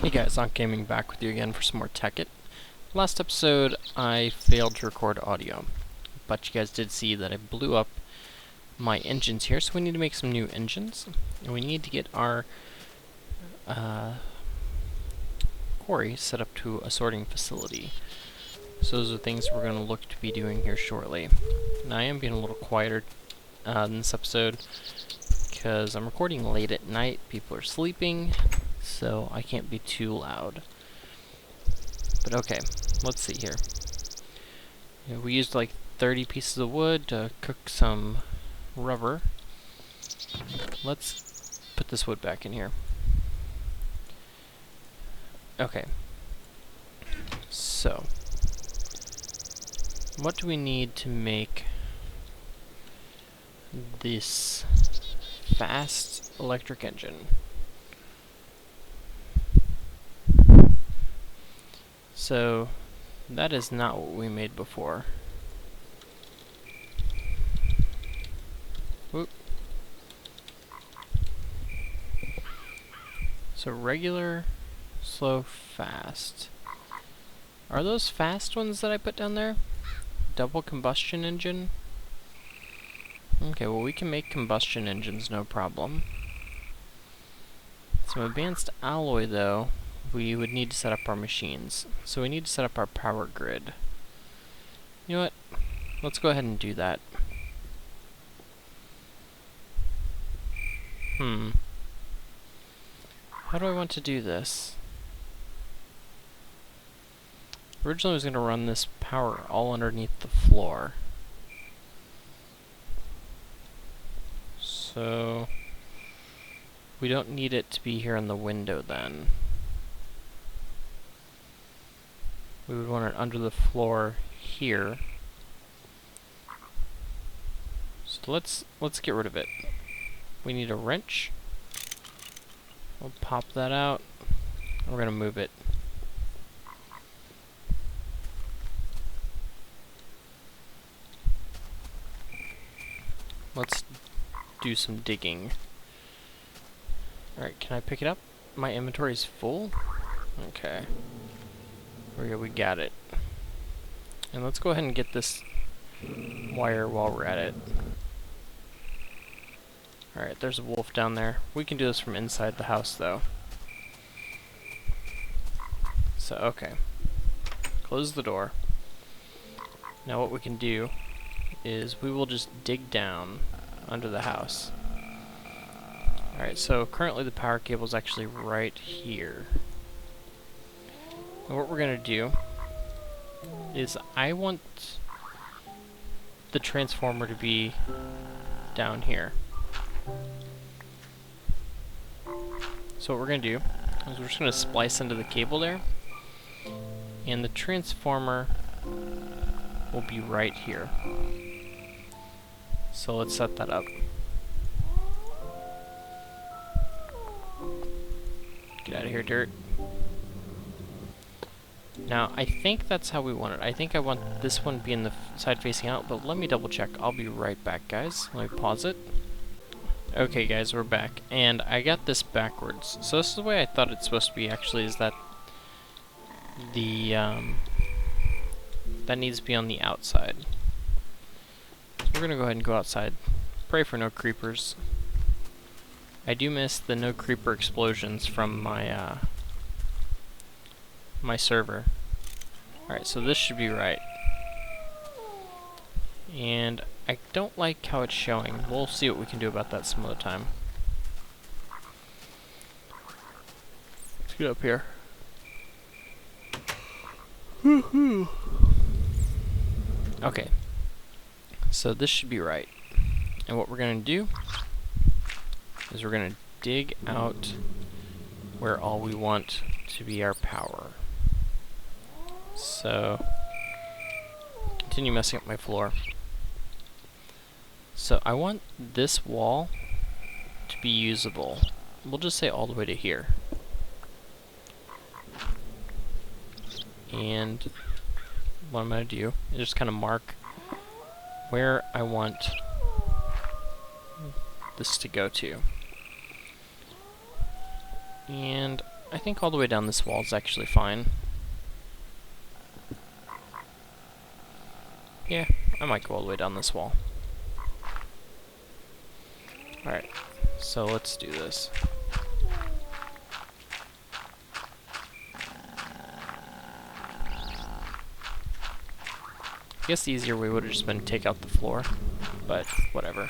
Hey guys, Ankhgaming back with you again for some more Tekkit. Last episode, I failed to record audio, but you guys did see that I blew up my engines here, so we need to make some new engines, and we need to get our quarry set up to a sorting facility. So those are things we're going to look to be doing here shortly. Now I am being a little quieter in this episode, because I'm recording late at night, people are sleeping, so I can't be too loud. But okay, let's see here. We used like 30 pieces of wood to cook some rubber. Let's put this wood back in here. Okay. So, what do we need to make this fast electric engine? So, that is not what we made before. Whoop. So regular, slow, fast. Are those fast ones that I put down there? Double combustion engine? Okay, well we can make combustion engines, no problem. Some advanced alloy though, we would need to set up our machines. So we need to set up our power grid. You know what? Let's go ahead and do that. How do I want to do this? Originally I was going to run this power all underneath the floor. So we don't need it to be here in the window then. We would want it under the floor here. So let's get rid of it. We need a wrench. We'll pop that out. We're gonna move it. Let's do some digging. Alright, can I pick it up? My inventory is full? Okay. We got it. And let's go ahead and get this wire while we're at it. Alright, there's a wolf down there. We can do this from inside the house though. So, okay. Close the door. Now what we can do is we will just dig down under the house. Alright, so currently the power cable is actually right here. And what we're going to do is I want the transformer to be down here. So what we're going to do is we're just going to splice into the cable there, and the transformer will be right here. So let's set that up. Get out of here, dirt. Now, I think that's how we want it. I think I want this one being the side facing out, but let me double check. I'll be right back, guys. Let me pause it. Okay, guys, we're back. And I got this backwards. So this is the way I thought it's supposed to be, actually, is that the, that needs to be on the outside. So we're gonna go ahead and go outside. Pray for no creepers. I do miss the no creeper explosions from my, my server. Alright, so this should be right. And I don't like how it's showing. We'll see what we can do about that some other time. Let's get up here. Woohoo! Okay. So this should be right. And what we're going to do is we're going to dig out where all we want to be our power. So, continue messing up my floor. So I want this wall to be usable. We'll just say all the way to here. And what I'm going to do is just kind of mark where I want this to go to. And I think all the way down this wall is actually fine. Yeah, I might go all the way down this wall. Alright, so let's do this. I guess the easier way would have just been to take out the floor, but whatever.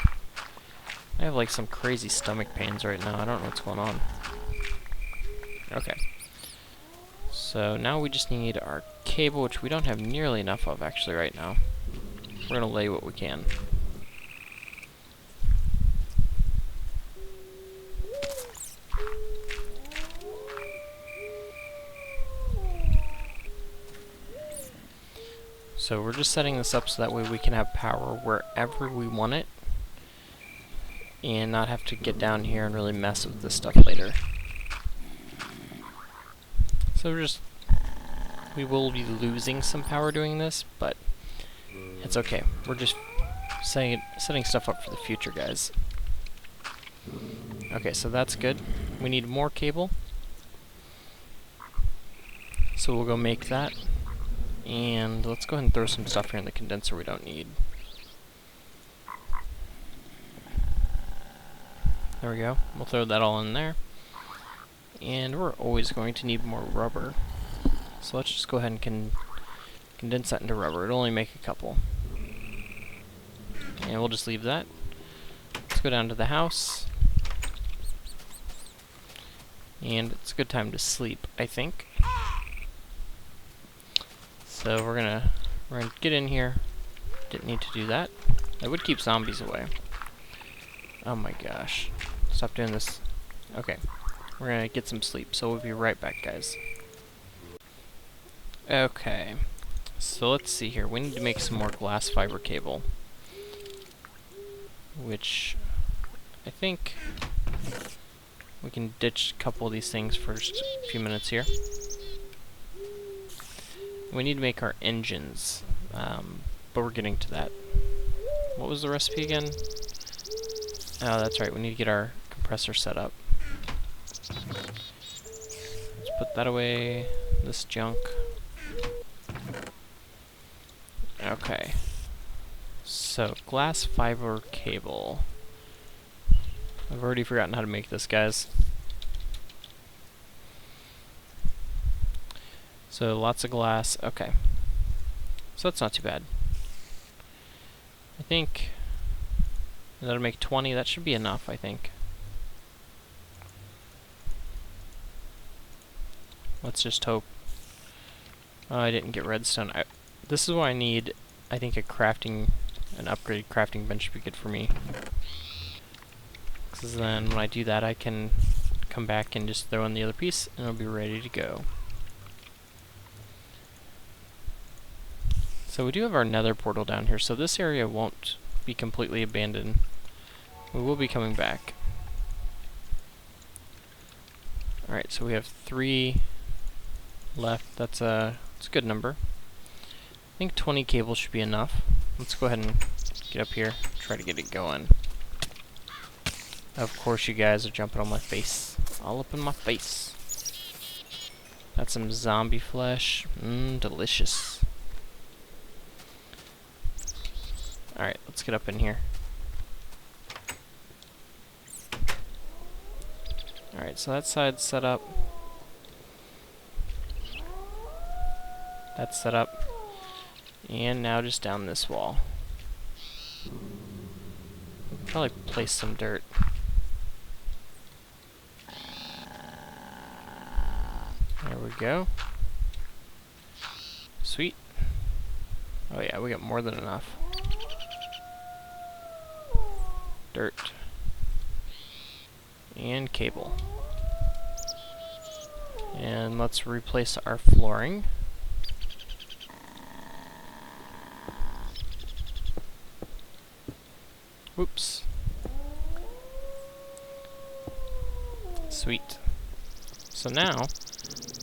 I have like some crazy stomach pains right now. I don't know what's going on. Okay. So now we just need our cable, which we don't have nearly enough of actually right now. We're gonna lay what we can. So we're just setting this up so that way we can have power wherever we want it and not have to get down here and really mess with this stuff later. So we will be losing some power doing this, but it's okay. We're just setting stuff up for the future, guys. Okay, so that's good. We need more cable. So we'll go make that. And let's go ahead and throw some stuff here in the condenser we don't need. There we go. We'll throw that all in there. And we're always going to need more rubber. So let's just go ahead and condense that into rubber. It'll only make a couple. And we'll just leave that. Let's go down to the house. And it's a good time to sleep, I think. So we're gonna get in here. Didn't need to do that. That would keep zombies away. Oh my gosh. Stop doing this. Okay. We're gonna get some sleep, so we'll be right back, guys. Okay. So let's see here. We need to make some more glass fiber cable. Which I think we can ditch a couple of these things for just a few minutes here. We need to make our engines, but we're getting to that. What was the recipe again? Oh, that's right, we need to get our compressor set up. Let's put that away, this junk. Okay. So, glass fiber cable. I've already forgotten how to make this, guys. So lots of glass. Okay. So that's not too bad. I think that'll make 20. That should be enough, I think. Let's just hope. Oh, I didn't get redstone. This is why I need, I think, an upgraded crafting bench would be good for me. Because then when I do that, I can come back and just throw in the other piece, and it'll be ready to go. So we do have our nether portal down here, so this area won't be completely abandoned. We will be coming back. Alright, so we have 3 left. That's a good number. I think 20 cables should be enough. Let's go ahead and get up here, try to get it going. Of course you guys are jumping on my face. All up in my face. That's some zombie flesh. Delicious. Alright, let's get up in here. Alright, so that side's set up. That's set up. And now just down this wall. Probably place some dirt. There we go. Sweet. Oh yeah, we got more than enough. Dirt. And cable. And let's replace our flooring. Whoops. Sweet. So now,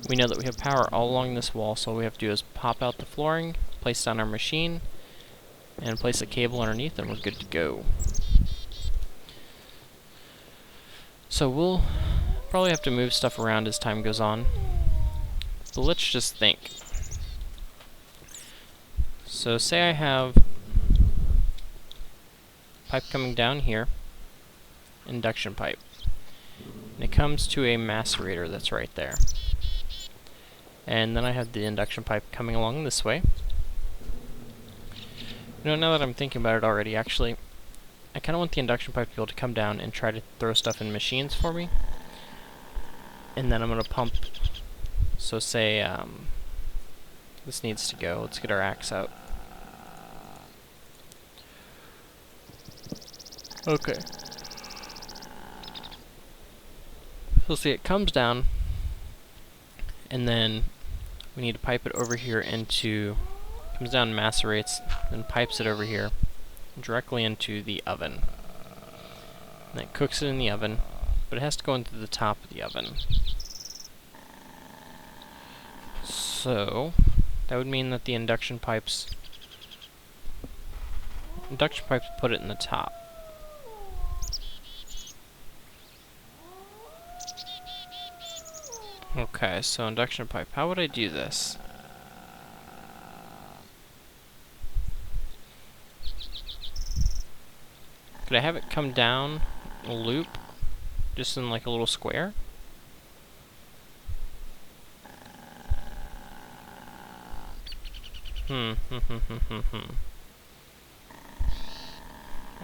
we know that we have power all along this wall, so all we have to do is pop out the flooring, place down our machine, and place a cable underneath, and we're good to go. So we'll Probably have to move stuff around as time goes on. But let's just think. So say I have pipe coming down here, induction pipe, and it comes to a macerator that's right there. And then I have the induction pipe coming along this way. You know, now that I'm thinking about it already, actually, I kind of want the induction pipe to be able to come down and try to throw stuff in machines for me. And then I'm going to pump. So say this needs to go. Let's get our axe out. Okay. So see, it comes down, and then we need to pipe it over here into, comes down, macerates, then pipes it over here directly into the oven. And it cooks it in the oven, but it has to go into the top of the oven. So that would mean that the induction pipes put it in the top. Okay, so induction pipe. How would I do this? Could I have it come down a loop, just in like a little square? I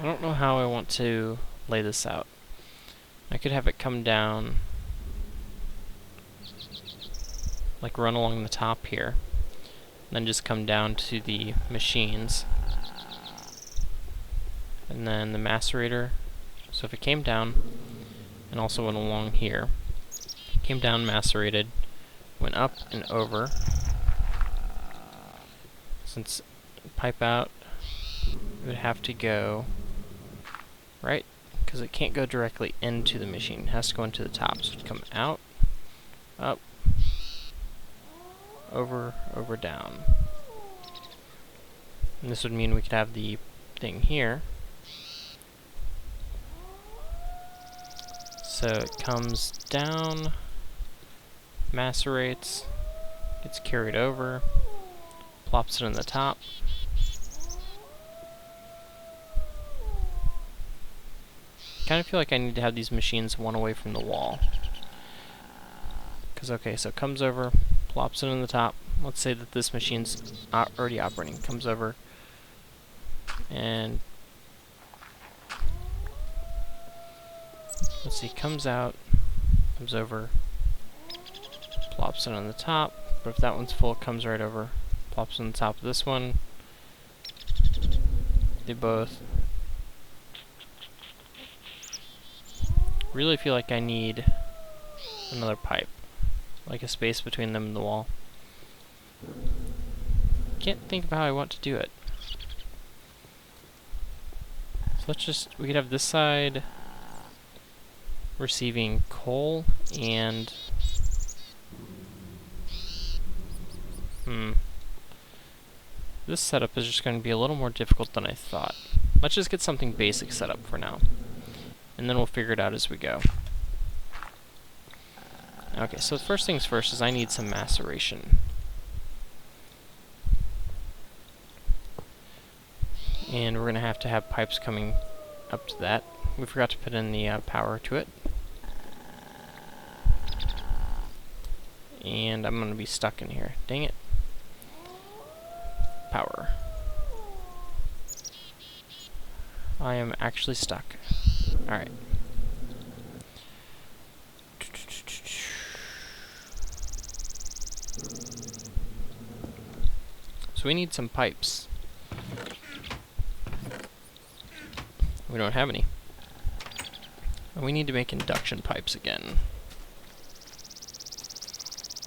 don't know how I want to lay this out. I could have it come down, like run along the top here, and then just come down to the machines. And then the macerator, so if it came down, and also went along here, came down, macerated, went up and over. Since pipe out, it would have to go right, because it can't go directly into the machine. It has to go into the top. So it'd come out, up, over, over, down. And this would mean we could have the thing here. So it comes down, macerates, gets carried over, plops it in the top. Kind of feel like I need to have these machines one away from the wall. Because, okay, so it comes over, plops it in the top. Let's say that this machine's already operating. Comes over, and let's see, comes out, comes over, plops it on the top. But if that one's full, it comes right over, plops on the top of this one. They both. Really feel like I need another pipe, like a space between them and the wall. Can't think of how I want to do it. So let's just, we could have this side receiving coal and this setup is just going to be a little more difficult than I thought. Let's just get something basic set up for now, and then we'll figure it out as we go. Okay, so first things first is I need some maceration. And we're going to have pipes coming up to that. We forgot to put in the power to it. And I'm going to be stuck in here. Dang it. Power. I am actually stuck. Alright. So we need some pipes. We don't have any. And we need to make induction pipes again.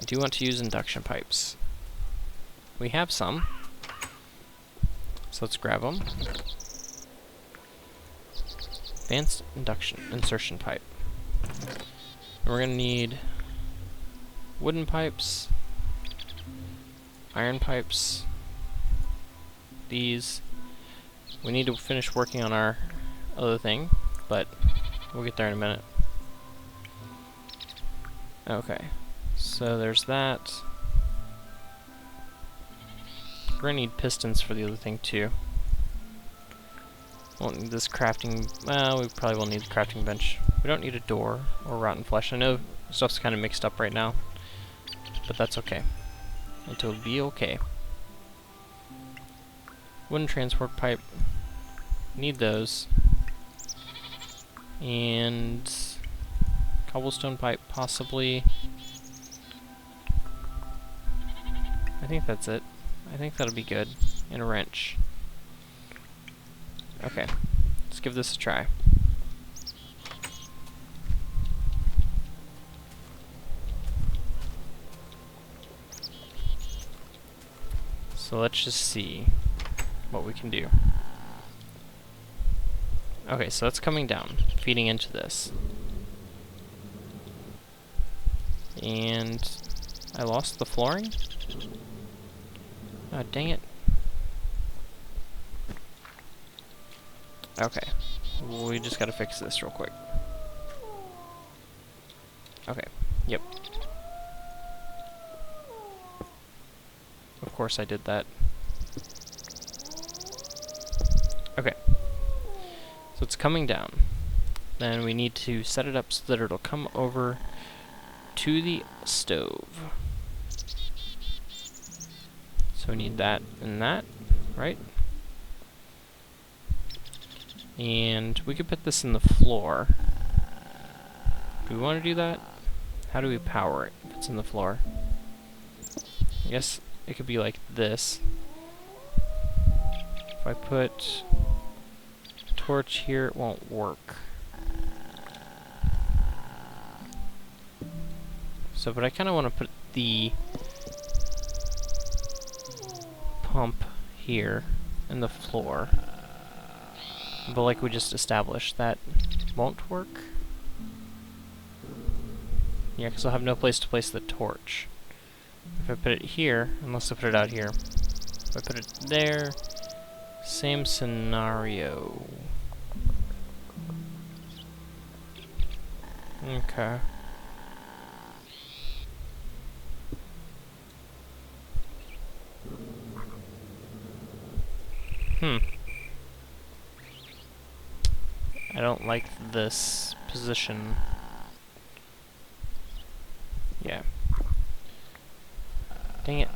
I do want to use induction pipes. We have some. So let's grab them. Advanced insertion pipe. And we're going to need wooden pipes, iron pipes, these. We need to finish working on our other thing, but we'll get there in a minute. Okay, so there's that. We're gonna need pistons for the other thing too. Won't need this crafting. Well, we probably will need the crafting bench. We don't need a door or rotten flesh. I know stuff's kind of mixed up right now, but that's okay. It'll be okay. Wooden transport pipe. Need those. And cobblestone pipe, possibly. I think that's it. I think that'll be good. And a wrench. Okay, let's give this a try. So let's just see what we can do. Okay, so that's coming down, feeding into this. And I lost the flooring? Oh, dang it. Okay, we just gotta fix this real quick. Okay, yep. Of course I did that. Okay, so it's coming down. Then we need to set it up so that it'll come over to the stove. So we need that and that, right? And we could put this in the floor. Do we want to do that? How do we power it if it's in the floor? I guess it could be like this. If I put a torch here, it won't work. So, but I kind of want to put the pump here in the floor. But like we just established, that won't work. Yeah, because I'll have no place to place the torch. If I put it here, unless I put it out here. If I put it there, same scenario. Okay. I don't like this position. Yeah. Dang it.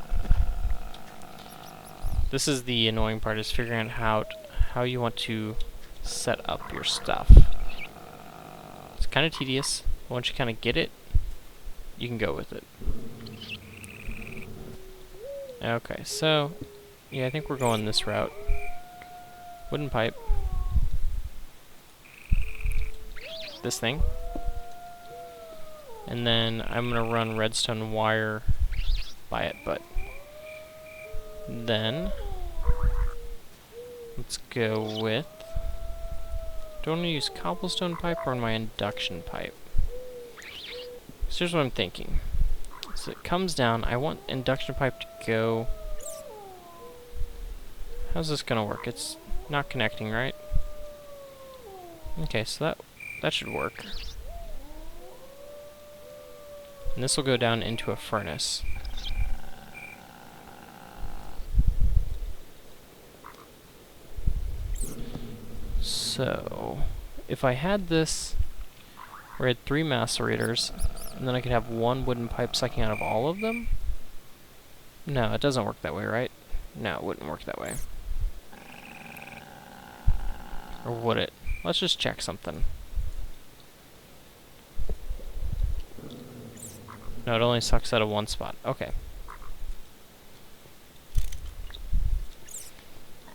This is the annoying part, is figuring out how you want to set up your stuff. It's kind of tedious. Once you kind of get it, you can go with it. Okay, so yeah, I think we're going this route. Wooden pipe. This thing. And then I'm gonna run redstone wire by it, but then let's go with, do I want to use cobblestone pipe or my induction pipe? So here's what I'm thinking. So it comes down, I want induction pipe to go, how's this gonna work? It's not connecting, right? Okay, so that should work. And this will go down into a furnace. So, if I had this where I had 3 macerators, and then I could have 1 wooden pipe sucking out of all of them? No, it doesn't work that way, right? No, it wouldn't work that way. Or would it? Let's just check something. No, it only sucks out of 1 spot. Okay.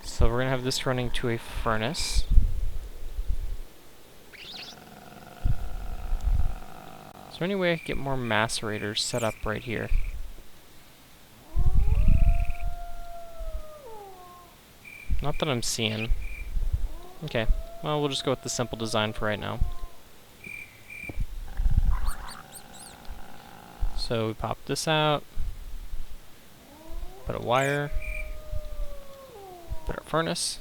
So we're gonna have this running to a furnace. Is there any way I can get more macerators set up right here? Not that I'm seeing. Okay, well, we'll just go with the simple design for right now. So we pop this out, put a wire, put our furnace,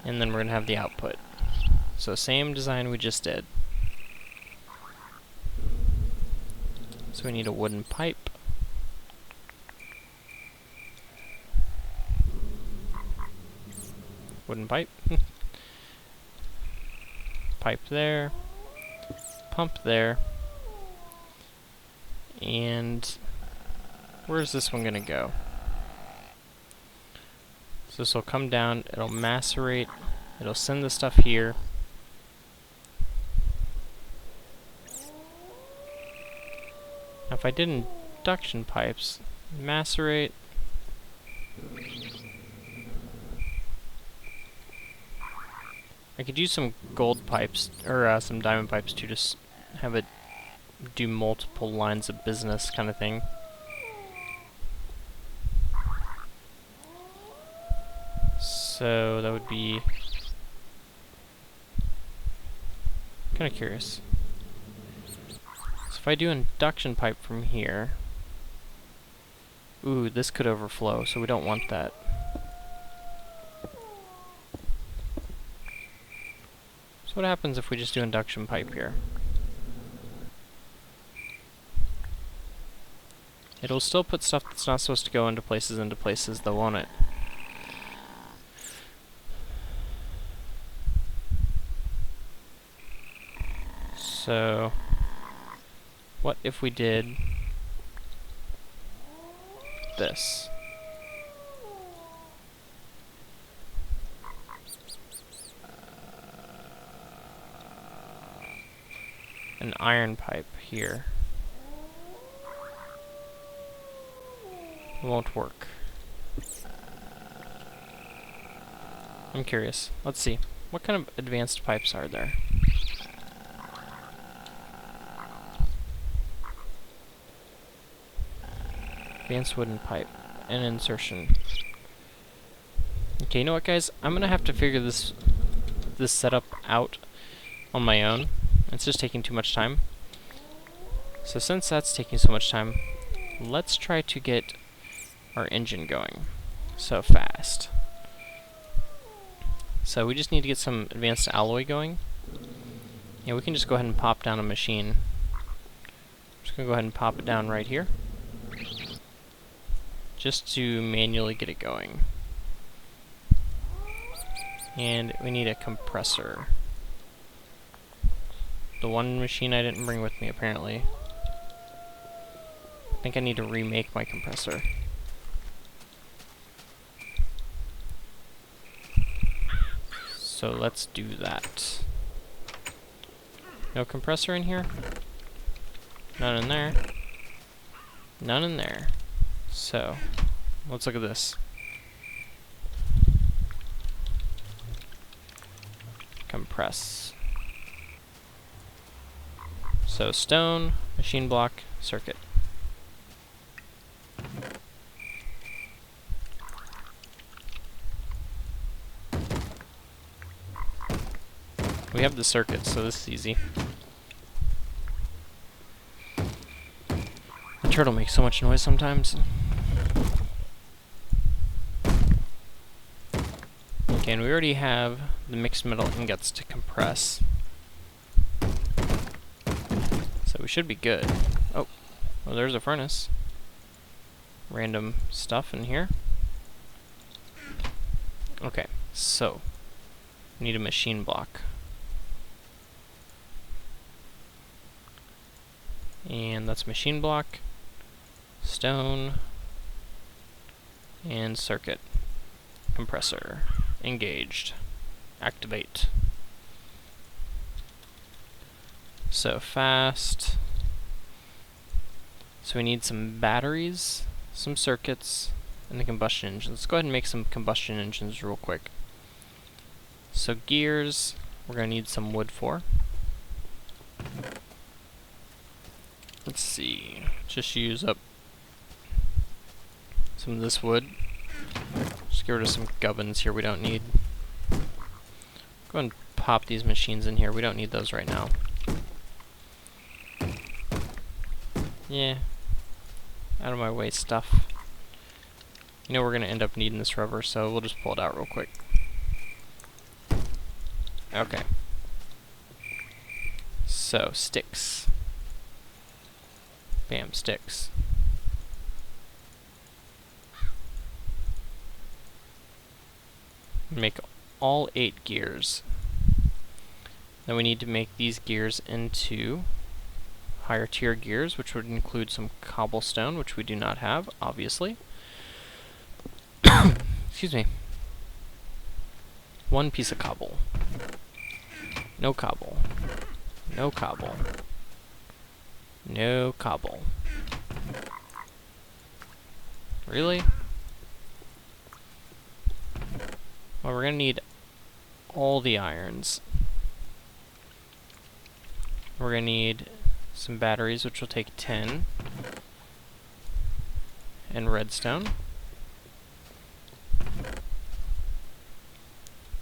and then we're going to have the output. So same design we just did. So we need a wooden pipe. Wooden pipe. Pipe there. Pump there. And where's this one gonna go? So this will come down, it'll macerate, it'll send the stuff here. Now if I did induction pipes, macerate, I could use some gold pipes, or some diamond pipes to just have it do multiple lines of business kind of thing. So that would be kind of curious. So if I do induction pipe from here, ooh, this could overflow, so we don't want that. So what happens if we just do induction pipe here? It'll still put stuff that's not supposed to go into places though, won't it? So, what if we did this? An iron pipe here. It won't work. I'm curious. Let's see. What kind of advanced pipes are there? Advanced wooden pipe and insertion. Okay, you know what, guys? I'm gonna have to figure this setup out on my own. It's just taking too much time. So since that's taking so much time, let's try to get our engine going. So fast. So we just need to get some advanced alloy going. Yeah, we can just go ahead and pop down a machine. I'm just gonna go ahead and pop it down right here, just to manually get it going. And we need a compressor. The one machine I didn't bring with me, apparently. I think I need to remake my compressor. So let's do that. No compressor in here? None in there. None in there. So, let's look at this. Compress. So, stone, machine block, circuit. We have the circuit, so this is easy. The turtle makes so much noise sometimes. Okay, and we already have the mixed metal ingots to compress. So we should be good. Oh, well, there's a furnace. Random stuff in here. Okay, so we need a machine block. And that's machine block, stone, and circuit. Compressor. Engaged. Activate. So fast. So we need some batteries, some circuits, and the combustion engine. Let's go ahead and make some combustion engines real quick. So gears, we're going to need some wood for. Let's see, just use up some of this wood. Just get rid of some gubbins here we don't need. Go ahead and pop these machines in here. We don't need those right now. Yeah. Out of my way, stuff. You know we're going to end up needing this rubber, so we'll just pull it out real quick. Okay. So, sticks. Bam, sticks. Make all 8 gears. Then we need to make these gears into higher tier gears, which would include some cobblestone, which we do not have, obviously. Excuse me. 1 piece of cobble. No cobble. No cobble. No cobble. Really? Well, we're gonna need all the irons. We're gonna need some batteries, which will take 10. And redstone.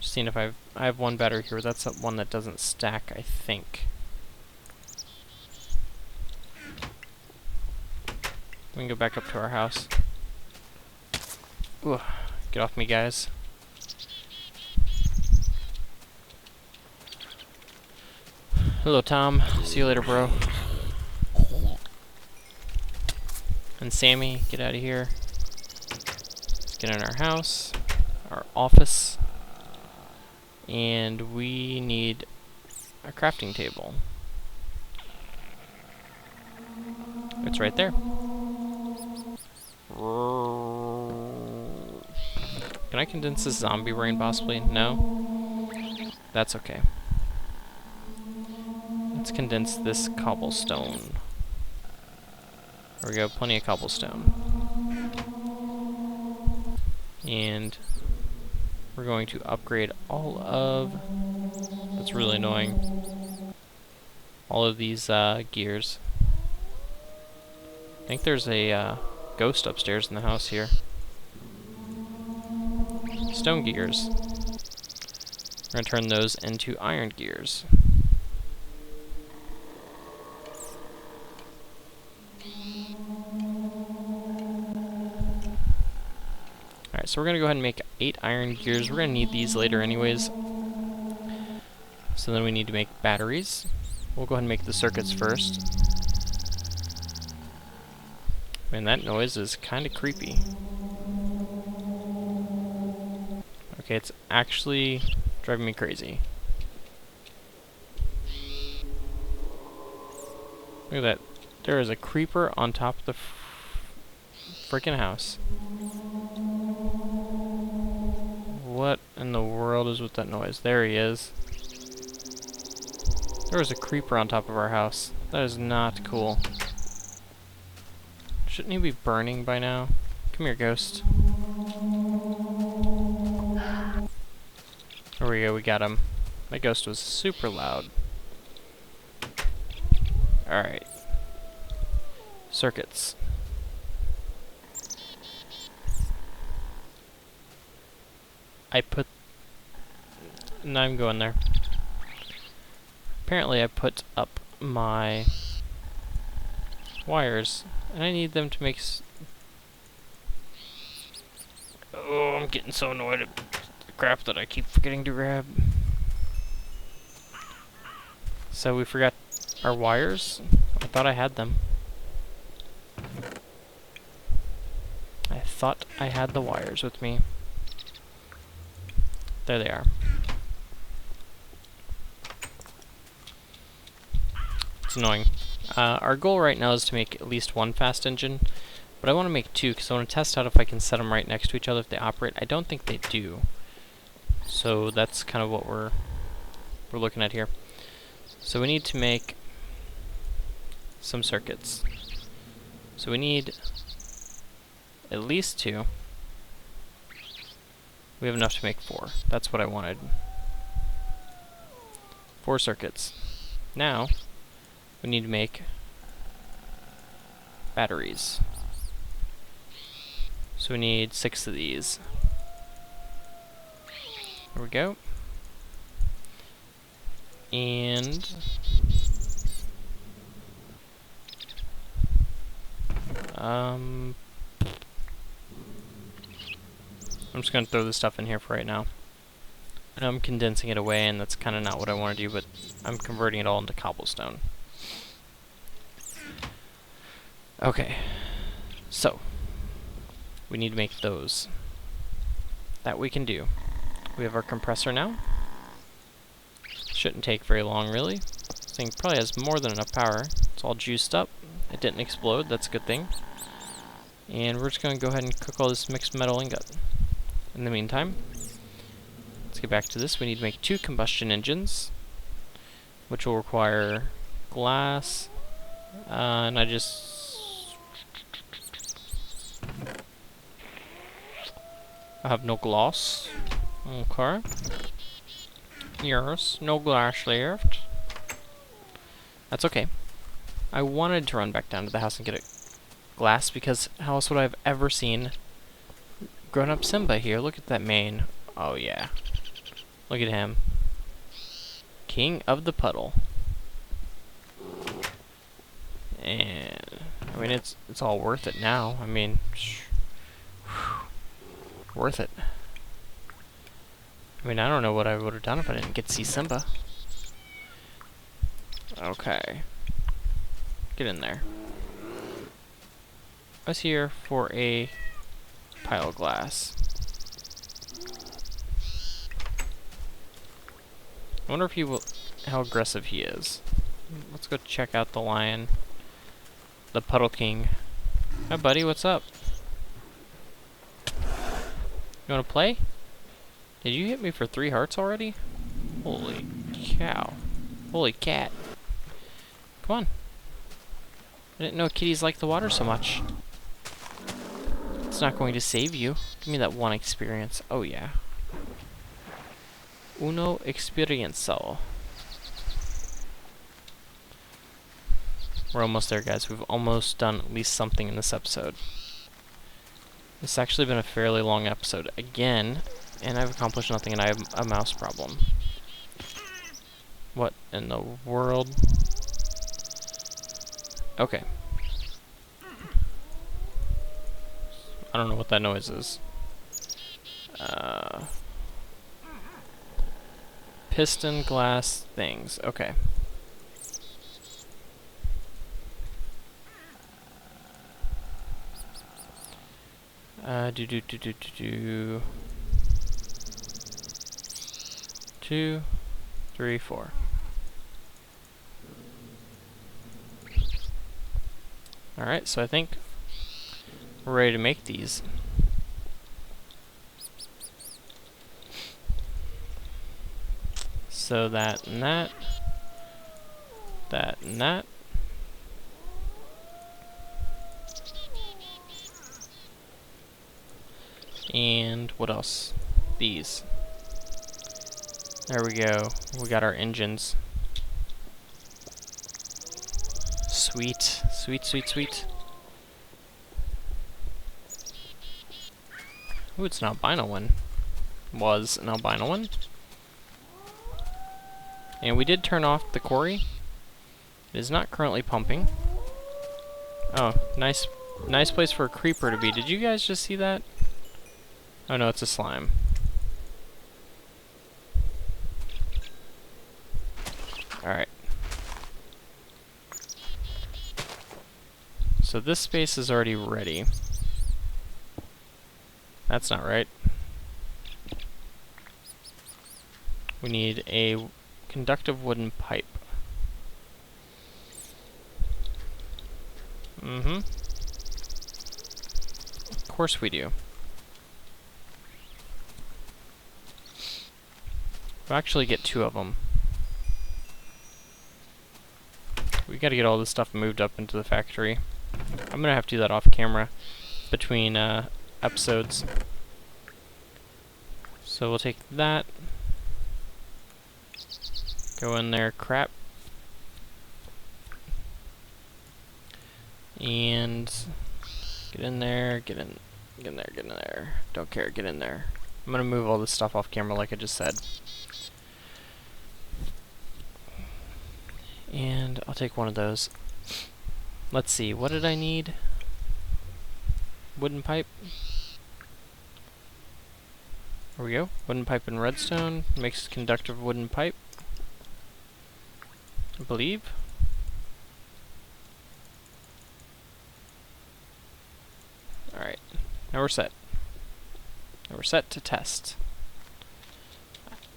Just seeing if I have 1 battery here, that's one that doesn't stack, I think. We can go back up to our house. Ooh, get off me, guys. Hello, Tom. See you later, bro. And Sammy, get out of here. Let's get in our house, our office, and we need a crafting table. It's right there. Can I condense this zombie brain possibly? No? That's okay. Let's condense this cobblestone. There we go, plenty of cobblestone. And we're going to upgrade all of... That's really annoying. All of these gears. I think there's a ghost upstairs in the house here. Stone gears. We're going to turn those into iron gears. Alright, so we're going to go ahead and make 8 iron gears. We're going to need these later anyways. So then we need to make batteries. We'll go ahead and make the circuits first. Man, that noise is kind of creepy. Okay, it's actually driving me crazy. Look at that. There is a creeper on top of the freaking house. What in the world is with that noise? There he is. There was a creeper on top of our house. That is not cool. Shouldn't he be burning by now? Come here, ghost. There we go, we got him. That ghost was super loud. Alright. Circuits. No, I'm going there. Apparently I put up my wires, and I need them to make oh, I'm getting so annoyed at the crap that I keep forgetting to grab. So we forgot our wires? I thought I had them. I thought I had the wires with me. There they are. It's annoying. Our goal right now is to make at least 1 fast engine, but I want to make 2 because I want to test out if I can set them right next to each other if they operate. I don't think they do. So that's kind of what we're looking at here. So we need to make some circuits. So we need at least 2. We have enough to make 4. That's what I wanted. 4 circuits. Now, we need to make batteries. So we need 6 of these. There we go. And I'm just going to throw this stuff in here for right now. And I'm condensing it away, and that's kind of not what I want to do, but I'm converting it all into cobblestone. Okay, so we need to make those. That we can do. We have our compressor now. Shouldn't take very long, really. This thing probably has more than enough power. It's all juiced up. It didn't explode, that's a good thing. And we're just going to go ahead and cook all this mixed metal ingot. In the meantime, let's get back to this. We need to make 2 combustion engines, which will require glass. And I have no glass. Okay. Yes, no glass left. That's okay. I wanted to run back down to the house and get a glass because how else would I have ever seen grown-up Simba here? Look at that mane. Oh yeah. Look at him. King of the puddle. And I mean it's all worth it now. I mean worth it. I mean I don't know what I would have done if I didn't get to see Simba. Okay. Get in there. I was here for a pile of glass. I wonder if he will, how aggressive he is. Let's go check out the lion. The Puddle King. Hi buddy, what's up? You wanna play? Did you hit me for 3 hearts already? Holy cow. Holy cat. Come on. I didn't know kitties like the water so much. It's not going to save you. Give me that 1 experience. Oh yeah. Uno experienzo. We're almost there, guys. We've almost done at least something in this episode. This has actually been a fairly long episode again, and I've accomplished nothing, and I have a mouse problem. What in the world? Okay. I don't know what that noise is. Piston glass things. Okay. Do. 2, 3, 4. Alright, so I think we're ready to make these. So that and that. That and that. And what else? These. There we go. We got our engines. Sweet. Sweet, sweet, sweet. Ooh, it's an albino one. Was an albino one. And we did turn off the quarry. It is not currently pumping. Oh, nice place for a creeper to be. Did you guys just see that? Oh no, it's a slime. Alright. So this space is already ready. That's not right. We need a conductive wooden pipe. Mm-hmm. Of course we do. We'll actually get 2 of them. We gotta get all this stuff moved up into the factory. I'm gonna have to do that off camera between episodes. So we'll take that. Go in there, crap. And get in there, get in there. Don't care, get in there. I'm gonna move all this stuff off camera like I just said. And I'll take one of those. Let's see, what did I need? Wooden pipe. There we go. Wooden pipe and redstone makes conductive wooden pipe, I believe. Alright, now we're set. Now we're set to test.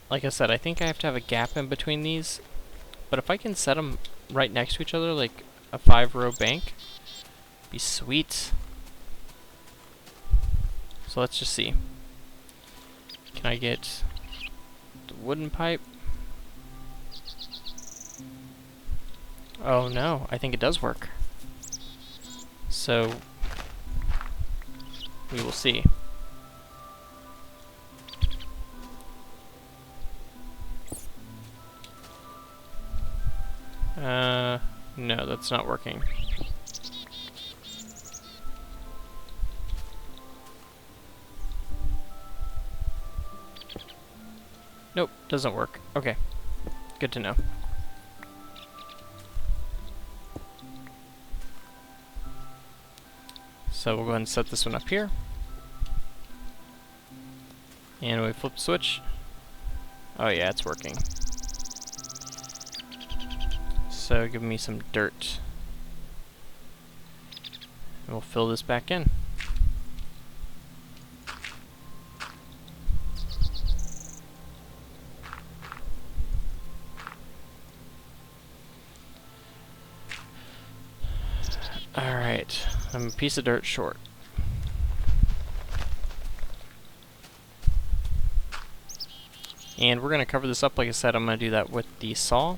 Like I said, I think I have to have a gap in between these, but if I can set them right next to each other, like a 5-row bank, be sweet. So let's just see. Can I get the wooden pipe? Oh no, I think it does work. So we will see. No, that's not working. Nope, doesn't work. Okay, good to know. So we'll go ahead and set this one up here. And we flip the switch. Oh yeah, it's working. So give me some dirt. And we'll fill this back in. Alright, I'm a piece of dirt short. And we're going to cover this up. Like I said, I'm going to do that with the saw.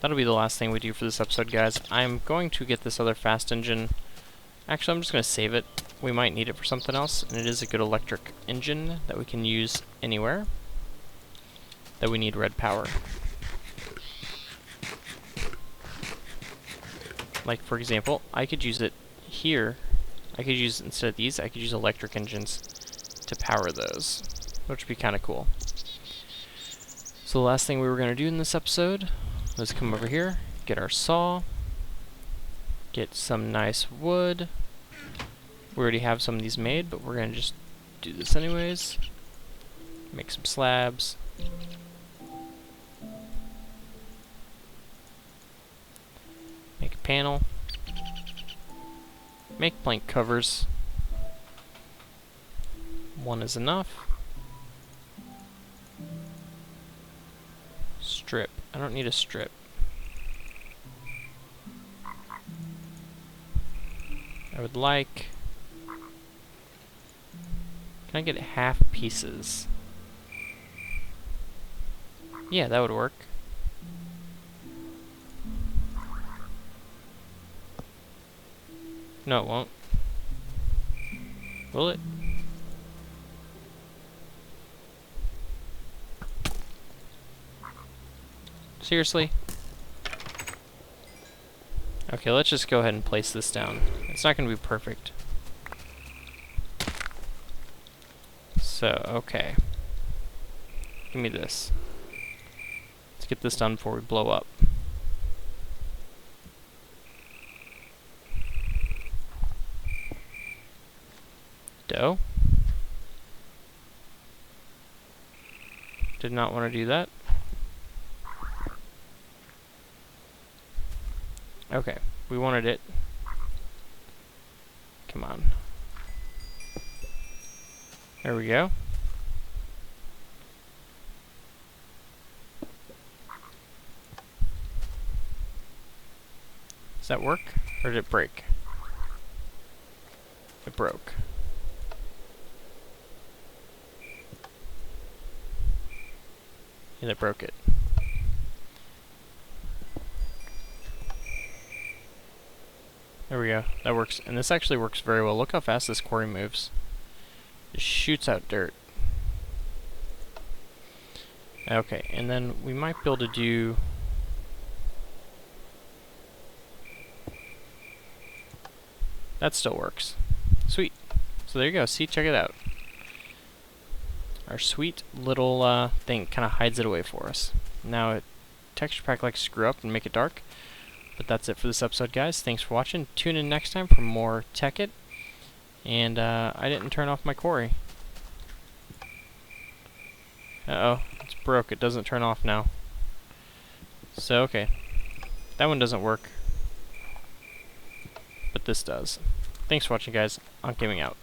That'll be the last thing we do for this episode, guys. I'm going to get this other fast engine. Actually, I'm just going to save it. We might need it for something else, and it is a good electric engine that we can use anywhere that we need red power. Like, for example, I could use it here. I could use, instead of these, I could use electric engines to power those, which would be kind of cool. So the last thing we were going to do in this episode was come over here, get our saw, get some nice wood. We already have some of these made, but we're going to just do this anyways. Make some slabs. Make a panel. Make plank covers. One is enough. Strip. I don't need a strip. I would like... Can I get half pieces? Yeah, that would work. No, it won't. Will it? Seriously? Okay, let's just go ahead and place this down. It's not going to be perfect. So, okay. Give me this. Let's get this done before we blow up. Dough. Did not want to do that. Okay, we wanted it. Come on. There we go. Does that work? Or did it break? It broke. Yeah, that broke it. There we go. That works. And this actually works very well. Look how fast this quarry moves. It shoots out dirt. Okay, and then we might be able to do... That still works. Sweet. So there you go. See, check it out. Our sweet little thing kind of hides it away for us. Now, texture pack likes to screw up and make it dark. But that's it for this episode, guys. Thanks for watching. Tune in next time for more Tekkit. And I didn't turn off my quarry. Uh-oh. It's broke. It doesn't turn off now. So, okay. That one doesn't work. But this does. Thanks for watching, guys. Ankhgaming out.